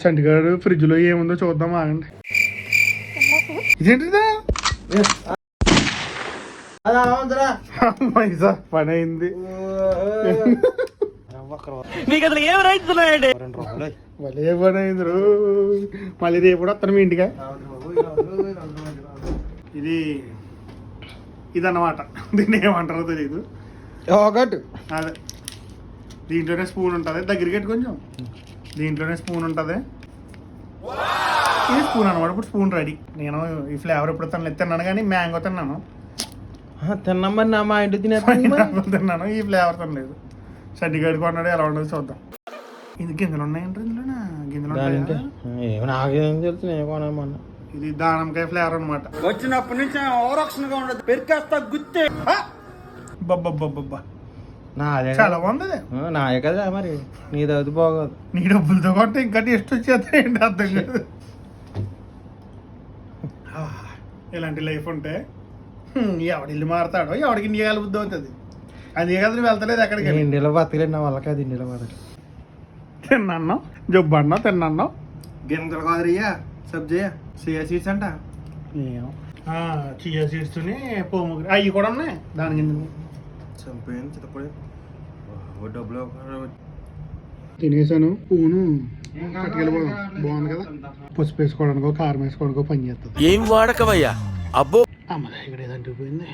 Chantigadu fridge లో ఏముందో చూద్దాం ఆగండి. ఇదేంటిదా పని అయింది. భలే పని అయింది రో. మళ్ళీ రేపు కూడా వస్తాను మీ ఇంటిగా. ఇదన్నమాట. దీన్ని ఏమంటారో తెలియదు. అదే దీంట్లోనే స్పూన్ ఉంటుంది. దగ్గరికి పెట్టి కొంచెం. దీంట్లోనే స్పూన్ ఉంటుంది. ఇది స్పూన్ అనమాట. ఇప్పుడు స్పూన్ రెడీ. నేను ఈ ఫ్లేవర్ ఎప్పుడు తిన్నాను కానీ మ్యాంగో తిన్నాను. తిన్నామని నా మా ఇంటి తిన్నాను. ఈ ఫ్లేవర్ తినలేదు. చండీగఢ్ కొన్నాడు. ఎలా ఉండదు చూద్దాం. ఇది గింజలు ఉన్నాయంటే ఇందులోనా? గింజలు ఉంటాయి. ఇది దానంకాయ ఫ్లేవర్ అనమాట. వచ్చినప్పటి నుంచి ఓరక్షణగా ఉండదు. పెరికేస్తా గుత్తే బబ్బబ్బబ్బబ్బా నాదే చాలా బాగుంది. నాయే కదా మరి. నీది అది బాగోదు. నీ డబ్బులతో కొట్టే ఇంకా టేస్ట్ వచ్చేది ఏంటి అర్థం కాదు. ఇలాంటి లైఫ్ ఉంటే ఎవడి ఇల్లు మారుతాడో ఎవడికి ఇండియా బుద్ధి అవుతుంది. అది కదా నువ్వు వెళ్తలేదు ఎక్కడికి. ఇండియాలో బతకలేదు నా వాళ్ళకి. అది ఇండియాలో బతకలేదు. తిన్నాను జబ్బు అన్నా తిన్నాను. గింజలు కాదురయ్యా సబ్జీ సియా సీడ్స్ అంట. చియా సీడ్స్ పోము అవి కూడా ఉన్నాయి. దాని కింద చంపేయండి చిత్తపడి డబ్బులు తినేసాను. పూను కట్టుకెళ్ళిపోదాం. బాగుంది కదా. పసుపు వేసుకోవడానికో కారం వేసుకోవడానికో పని చేస్తుంది. ఏం వాడకవయ్యా అబ్బో. అమ్మ ఇక్కడ ఏదంటూ పోయింది.